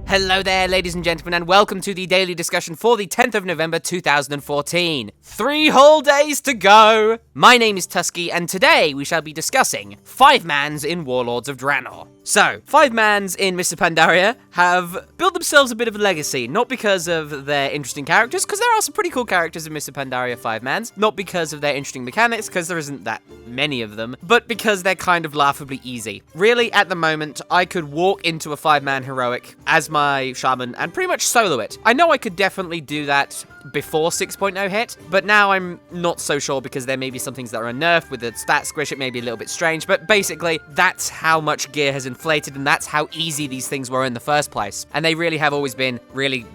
Hello there, ladies and gentlemen, and welcome to the daily discussion for the 10th of November 2014. 3 whole days to go! My name is Tuskeh, and today we shall be discussing 5-mans in Warlords of Draenor. So, 5-mans in Mr. Pandaria have built themselves a bit of a legacy, not because of their interesting characters, because there are some pretty cool characters in Mr. Pandaria 5-mans, not because of their interesting mechanics, because there isn't that many of them, but because they're kind of laughably easy. Really, at the moment, I could walk into a 5-man heroic as my shaman and pretty much solo it. I know I could definitely do that before 6.0 hit, but now I'm not so sure because there may be some things that are nerfed with the stat squish. It may be a little bit strange, but basically that's how much gear has inflated and that's how easy these things were in the first place. And they really have always been really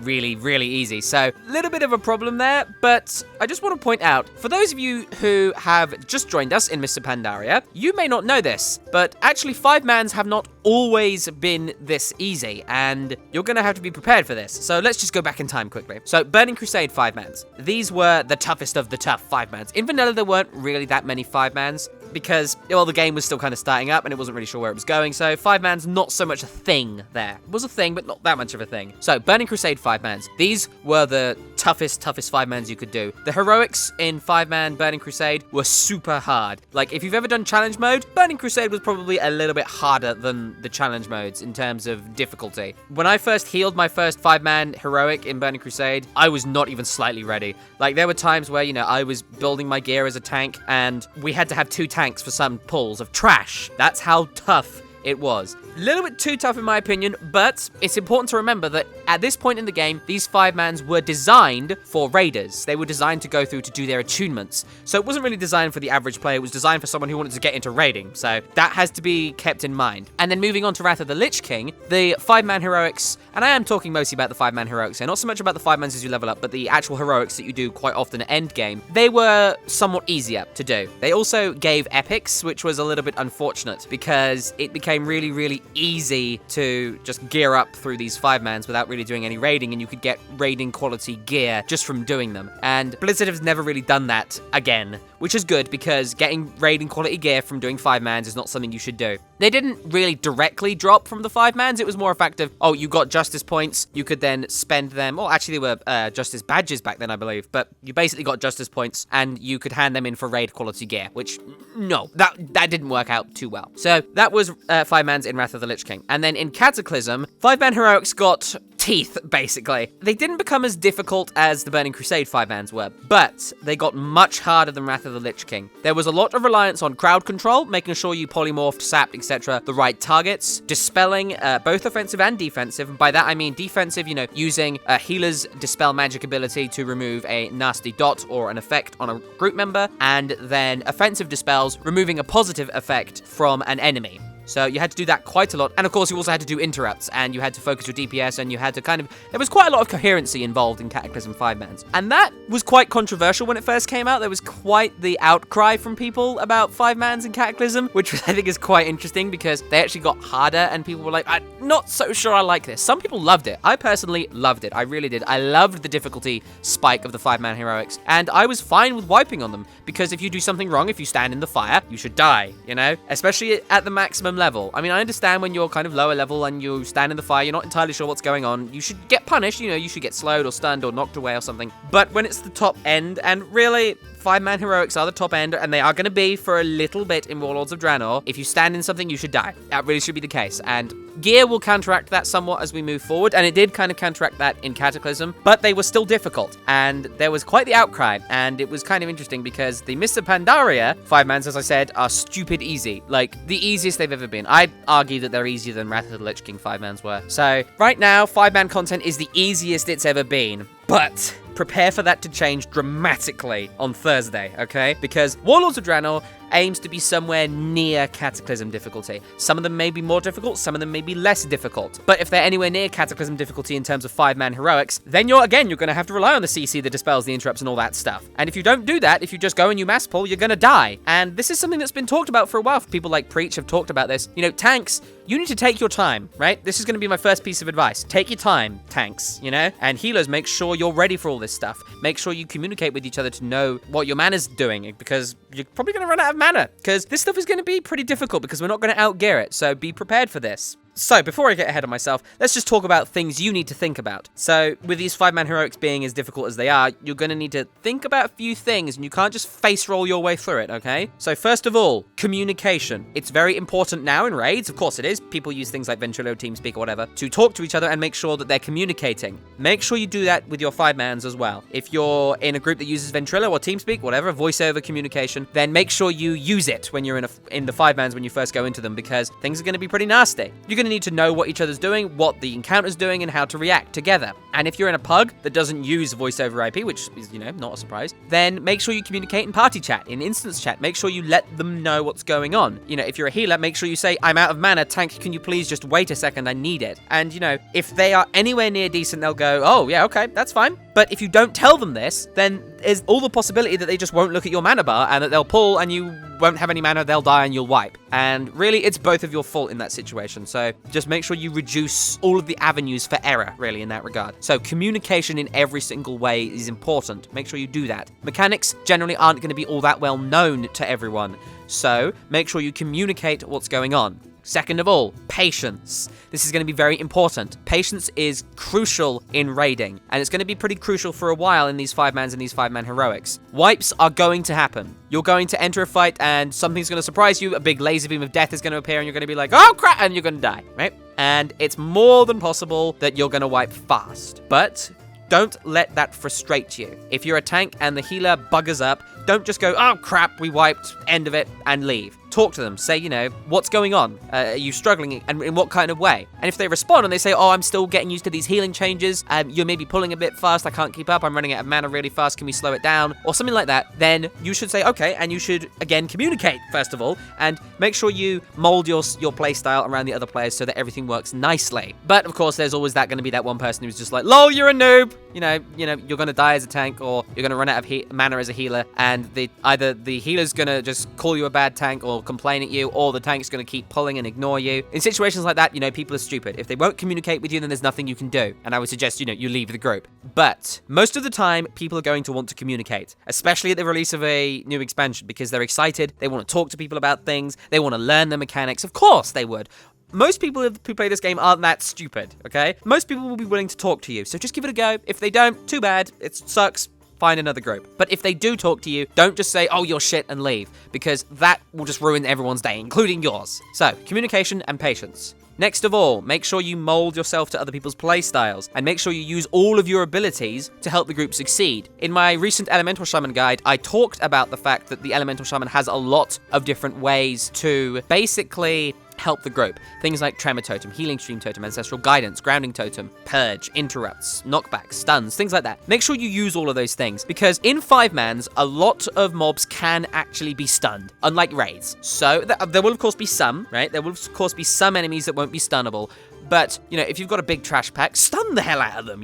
easy. So a little bit of a problem there, but I just want to point out, for those of you who have just joined us in Mr. Pandaria, you may not know this, but actually 5-mans have not always been this easy, and you're gonna have to be prepared for this. So let's just go back in time quickly. So Burning Crusade 5-mans. These were the toughest of the tough 5-mans. In vanilla, there weren't really that many 5-mans because, well, the game was still kind of starting up and it wasn't really sure where it was going, so 5-mans not so much a thing there. It was a thing, but not that much of a thing. So Burning Crusade 5-mans. These were the toughest 5-mans you could do. The heroics in 5-man Burning Crusade were super hard. Like, if you've ever done challenge mode, Burning Crusade was probably a little bit harder than the challenge modes in terms of difficulty. When I first healed my first 5-man heroic in Burning Crusade, I was not even slightly ready. Like, there were times where, you know, I was building my gear as a tank and we had to have 2 tanks for some pulls of trash. That's how tough it was. A little bit too tough in my opinion, but it's important to remember that at this point in the game, these 5-mans were designed for raiders. They were designed to go through to do their attunements. So it wasn't really designed for the average player, it was designed for someone who wanted to get into raiding. So that has to be kept in mind. And then moving on to Wrath of the Lich King, the 5-man heroics, and I am talking mostly about the 5-man heroics here, not so much about the 5-mans as you level up, but the actual heroics that you do quite often at end game, they were somewhat easier to do. They also gave epics, which was a little bit unfortunate because it became really easy to just gear up through these 5-mans without really doing any raiding, and you could get raiding quality gear just from doing them. And Blizzard has never really done that again, which is good because getting raiding quality gear from doing 5-mans is not something you should do. They didn't really directly drop from the 5-mans. It was more a fact of, oh, you got justice points, you could then spend them. Well, actually, they were justice badges back then, I believe, but you basically got justice points and you could hand them in for raid quality gear, which, no, that didn't work out too well. So that was 5-mans in Wrath of the Lich King. And then in Cataclysm, 5-man heroics got teeth, basically. They didn't become as difficult as the Burning Crusade 5-mans were, but they got much harder than Wrath of the Lich King. There was a lot of reliance on crowd control, making sure you polymorphed, sapped, etc., the right targets, dispelling both offensive and defensive, and by that I mean defensive, you know, using a healer's dispel magic ability to remove a nasty dot or an effect on a group member, and then offensive dispels, removing a positive effect from an enemy. So you had to do that quite a lot. And of course, you also had to do interrupts, and you had to focus your DPS, and you had to there was quite a lot of coherency involved in Cataclysm 5-mans. And that was quite controversial when it first came out. There was quite the outcry from people about 5-mans in Cataclysm, which I think is quite interesting because they actually got harder, and people were like, I'm not so sure I like this. Some people loved it. I personally loved it. I really did. I loved the difficulty spike of the 5-man heroics, and I was fine with wiping on them because if you do something wrong, if you stand in the fire, you should die, you know? Especially at the maximum level. I mean, I understand when you're kind of lower level and you stand in the fire, you're not entirely sure what's going on. You should get punished, you know, you should get slowed or stunned or knocked away or something. But when it's the top end, and really, 5-man heroics are the top end, and they are going to be for a little bit in Warlords of Draenor. If you stand in something, you should die. That really should be the case. And gear will counteract that somewhat as we move forward, and it did kind of counteract that in Cataclysm, but they were still difficult, and there was quite the outcry, and it was kind of interesting because the Mr. Pandaria 5-mans, as I said, are stupid easy. Like, the easiest they've ever been. I'd argue that they're easier than Wrath of the Lich King 5-mans were. So, right now, 5-man content is the easiest it's ever been, but prepare for that to change dramatically on Thursday, okay? Because Warlords of Draenor aims to be somewhere near Cataclysm difficulty. Some of them may be more difficult, some of them may be less difficult. But if they're anywhere near Cataclysm difficulty in terms of 5-man heroics, then you're going to have to rely on the CC that dispels the interrupts and all that stuff. And if you don't do that, if you just go and you mass pull, you're gonna die. And this is something that's been talked about for a while. People like Preach have talked about this. You know, tanks, you need to take your time, right? This is going to be my first piece of advice. Take your time, tanks, you know? And healers, make sure you're ready for all this stuff. Make sure you communicate with each other to know what your mana's doing, because you're probably going to run out of mana, because this stuff is going to be pretty difficult because we're not going to outgear it, so be prepared for this. So, before I get ahead of myself, let's just talk about things you need to think about. So, with these 5-man heroics being as difficult as they are, you're going to need to think about a few things, and you can't just face roll your way through it, okay? So, first of all, communication. It's very important now in raids, of course it is. People use things like Ventrilo, TeamSpeak, or whatever, to talk to each other and make sure that they're communicating. Make sure you do that with your 5-mans as well. If you're in a group that uses Ventrilo or TeamSpeak, whatever, voiceover communication, then make sure you use it when you're in the 5-mans when you first go into them, because things are going to be pretty nasty. You're going to need to know what each other's doing, what the encounter's doing, and how to react together. And if you're in a pug that doesn't use voice over IP, which is, not a surprise, then make sure you communicate in party chat, in instance chat. Make sure you let them know what's going on. If you're a healer, make sure you say, I'm out of mana, tank, can you please just wait a second, I need it. And, if they are anywhere near decent, they'll go, oh, yeah, okay, that's fine. But if you don't tell them this, then there's all the possibility that they just won't look at your mana bar and that they'll pull and you won't have any mana, they'll die and you'll wipe. And really, it's both of your fault in that situation. So just make sure you reduce all of the avenues for error, really, in that regard. So communication in every single way is important. Make sure you do that. Mechanics generally aren't going to be all that well known to everyone. So make sure you communicate what's going on. Second of all, patience. This is going to be very important. Patience is crucial in raiding, and it's going to be pretty crucial for a while in these 5-mans and these 5-man heroics. Wipes are going to happen. You're going to enter a fight, and something's going to surprise you. A big laser beam of death is going to appear, and you're going to be like, oh crap, and you're going to die, right? And it's more than possible that you're going to wipe fast. But don't let that frustrate you. If you're a tank and the healer buggers up, don't just go, oh crap, we wiped, end of it, and leave. Talk to them. Say, what's going on? Are you struggling? And in what kind of way? And if they respond and they say, oh, I'm still getting used to these healing changes, you're maybe pulling a bit fast, I can't keep up, I'm running out of mana really fast, can we slow it down? Or something like that, then you should say, okay, and you should, again, communicate, first of all, and make sure you mold your play style around the other players so that everything works nicely. But, of course, there's always going to be that one person who's just like, lol, you're a noob! You're going to die as a tank, or you're going to run out of mana as a healer, and either the healer's going to just call you a bad tank or complain at you, or the tank's going to keep pulling and ignore you. In situations like that, people are stupid. If they won't communicate with you, then there's nothing you can do. And I would suggest, you leave the group. But most of the time, people are going to want to communicate, especially at the release of a new expansion, because they're excited, they want to talk to people about things, they want to learn the mechanics. Of course they would. Most people who play this game aren't that stupid, okay? Most people will be willing to talk to you, so just give it a go. If they don't, too bad. It sucks. Find another group. But if they do talk to you, don't just say, oh, you're shit, and leave, because that will just ruin everyone's day, including yours. So, communication and patience. Next of all, make sure you mold yourself to other people's playstyles, and make sure you use all of your abilities to help the group succeed. In my recent Elemental Shaman guide, I talked about the fact that the Elemental Shaman has a lot of different ways to basically help the group. Things like Tremor Totem, Healing Stream Totem, Ancestral Guidance, Grounding Totem, Purge, Interrupts, Knockbacks, Stuns, things like that. Make sure you use all of those things, because in 5-mans, a lot of mobs can actually be stunned, unlike raids. So, there will of course be some, right? There will of course be some enemies that won't be stunnable. But, if you've got a big trash pack, stun the hell out of them,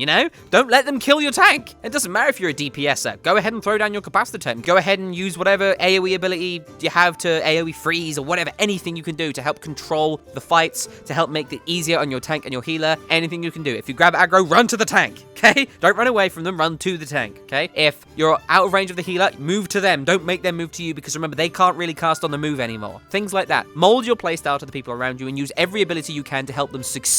Don't let them kill your tank. It doesn't matter if you're a DPSer. Go ahead and throw down your capacitor totem. Go ahead and use whatever AoE ability you have to AoE freeze or whatever, anything you can do to help control the fights, to help make it easier on your tank and your healer, anything you can do. If you grab aggro, run to the tank, okay? Don't run away from them, run to the tank, okay? If you're out of range of the healer, move to them. Don't make them move to you, because remember, they can't really cast on the move anymore. Things like that. Mold your playstyle to the people around you and use every ability you can to help them succeed.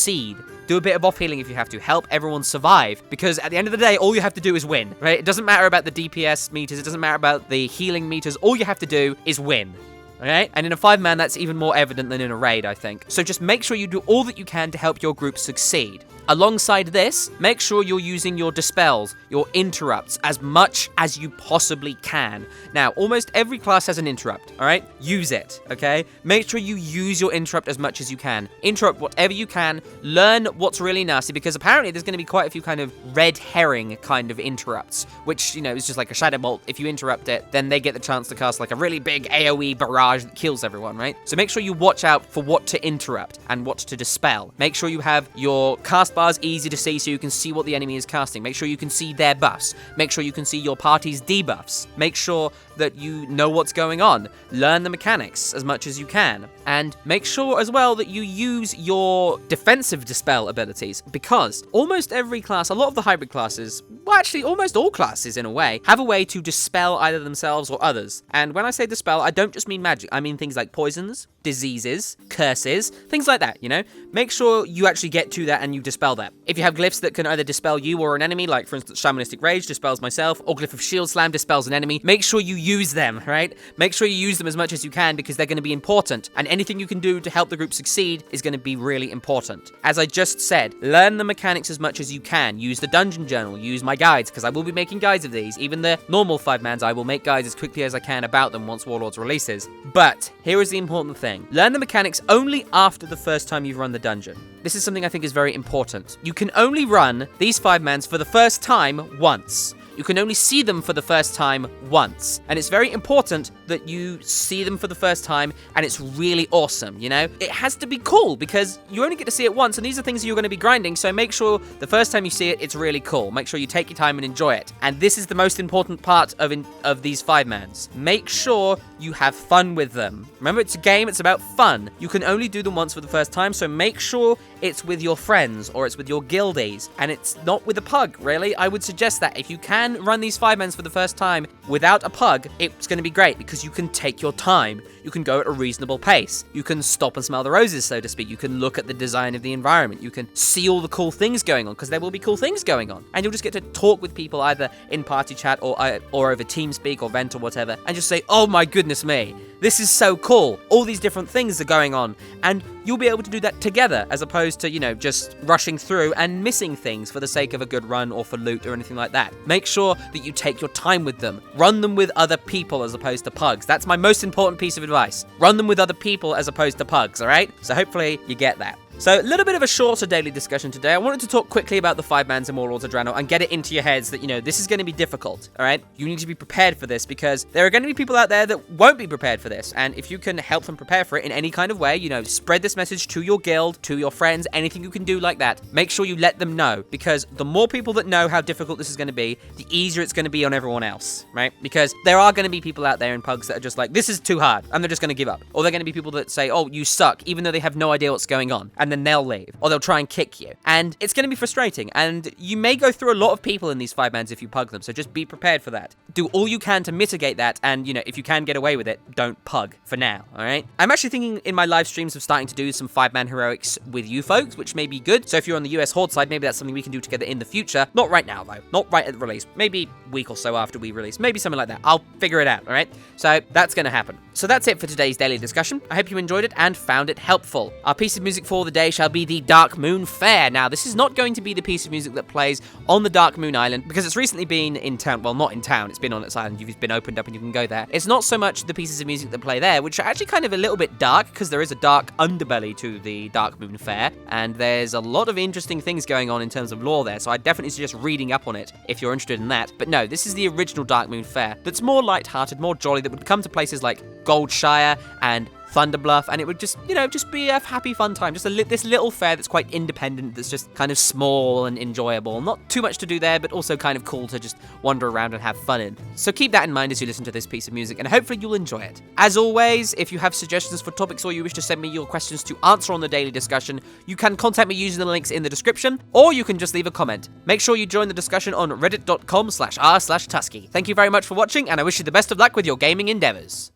Do a bit of off-healing if you have to. Help everyone survive, because at the end of the day, all you have to do is win, right? It doesn't matter about the DPS meters. It doesn't matter about the healing meters. All you have to do is win. Okay? And in a 5-man, that's even more evident than in a raid, I think. So just make sure you do all that you can to help your group succeed. Alongside this, make sure you're using your dispels, your interrupts, as much as you possibly can. Now, almost every class has an interrupt, all right? Use it, okay? Make sure you use your interrupt as much as you can. Interrupt whatever you can. Learn what's really nasty, because apparently there's going to be quite a few kind of red herring kind of interrupts, which, is just like a Shadow Bolt. If you interrupt it, then they get the chance to cast like a really big AoE barrage that kills everyone, right? So make sure you watch out for what to interrupt and what to dispel. Make sure you have your cast bars easy to see so you can see what the enemy is casting. Make sure you can see their buffs. Make sure you can see your party's debuffs. Make sure that you know what's going on. Learn the mechanics as much as you can. And make sure as well that you use your defensive dispel abilities, because almost every class, a lot of the hybrid classes, well actually almost all classes in a way, have a way to dispel either themselves or others. And when I say dispel, I don't just mean magic, I mean things like poisons, diseases, curses, things like that, you know? Make sure you actually get to that and you dispel that. If you have glyphs that can either dispel you or an enemy, like for instance Shamanistic Rage dispels myself, or Glyph of Shield Slam dispels an enemy, make sure you use them, right? Make sure you use them as much as you can, because they're going to be important, and anything you can do to help the group succeed is going to be really important. As I just said, learn the mechanics as much as you can. Use the dungeon journal, use my guides, because I will be making guides of these. Even the normal 5-mans, I will make guides as quickly as I can about them once Warlords releases. But here is the important thing. Learn the mechanics only after the first time you've run the dungeon. This is something I think is very important. You can only run these 5-mans for the first time once. You can only see them for the first time once. And it's very important that you see them for the first time and it's really awesome, you know? It has to be cool because you only get to see it once, and these are things you're going to be grinding, so make sure the first time you see it, it's really cool. Make sure you take your time and enjoy it. And this is the most important part of these 5-mans. Make sure you have fun with them. Remember, it's a game, it's about fun. You can only do them once for the first time, so make sure it's with your friends or it's with your guildies, and it's not with a pug, really. I would suggest that if you can run these 5-mans for the first time without a pug, it's going to be great because you can take your time. You can go at a reasonable pace. You can stop and smell the roses, so to speak. You can look at the design of the environment. You can see all the cool things going on, because there will be cool things going on. And you'll just get to talk with people either in party chat or over TeamSpeak or Vent or whatever, and just say, oh my goodness me, this is so cool. All these different things are going on, and you'll be able to do that together as opposed to, you know, just rushing through and missing things for the sake of a good run or for loot or anything like that. Make sure that you take your time with them. Run them with other people as opposed to pugs. That's my most important piece of advice. Run them with other people as opposed to pugs, all right? So hopefully you get that. So, a little bit of a shorter daily discussion today. I wanted to talk quickly about the 5-mans in Warlords of Draenor and get it into your heads that, you know, this is going to be difficult, alright? You need to be prepared for this because there are going to be people out there that won't be prepared for this. And if you can help them prepare for it in any kind of way, you know, spread this message to your guild, to your friends, anything you can do like that, make sure you let them know. Because the more people that know how difficult this is going to be, the easier it's going to be on everyone else, right? Because there are going to be people out there in pugs that are just like, this is too hard, and they're just going to give up. Or they're going to be people that say, oh, you suck, even though they have no idea what's going on. And then they'll leave. Or they'll try and kick you. And it's going to be frustrating. And you may go through a lot of people in these 5-mans if you pug them. So just be prepared for that. Do all you can to mitigate that. And, you know, if you can get away with it, don't pug for now. All right? I'm actually thinking in my live streams of starting to do some 5-man heroics with you folks, which may be good. So if you're on the US Horde side, maybe that's something we can do together in the future. Not right now, though. Not right at the release. Maybe a week or so after we release. Maybe something like that. I'll figure it out. All right? So that's going to happen. So that's it for today's daily discussion. I hope you enjoyed it and found it helpful. Our piece of music for the day shall be the Dark Moon Fair. Now, this is not going to be the piece of music that plays on the Dark Moon Island because it's recently been in town. Well, not in town. It's been on its island. It's been opened up and you can go there. It's not so much the pieces of music that play there, which are actually kind of a little bit dark because there is a dark underbelly to the Dark Moon Fair, and there's a lot of interesting things going on in terms of lore there, so I definitely suggest reading up on it if you're interested in that. But no, this is the original Dark Moon Fair that's more light-hearted, more jolly, that would come to places like Goldshire and Thunderbluff, and it would just, you know, just be a happy fun time. Just this little fair that's quite independent, that's just kind of small and enjoyable. Not too much to do there, but also kind of cool to just wander around and have fun in. So keep that in mind as you listen to this piece of music, and hopefully you'll enjoy it. As always, if you have suggestions for topics or you wish to send me your questions to answer on the daily discussion, you can contact me using the links in the description, or you can just leave a comment. Make sure you join the discussion on reddit.com/r/Tuskeh. Thank you very much for watching, and I wish you the best of luck with your gaming endeavors.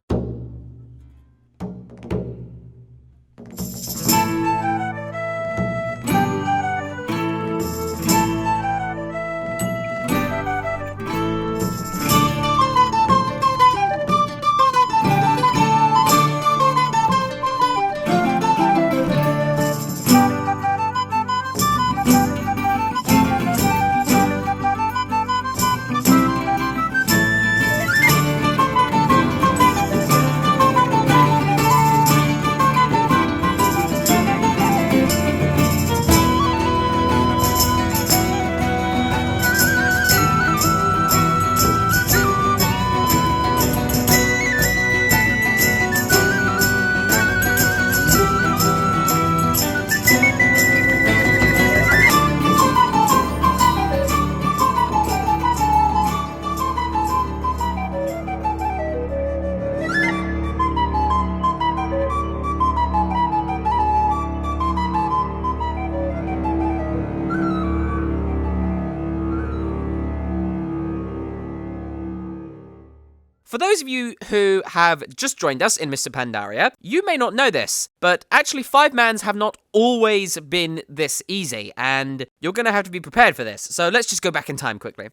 For those of you who have just joined us in Mr. Pandaria, you may not know this, but actually 5-mans have not always been this easy, and you're going to have to be prepared for this. So let's just go back in time quickly.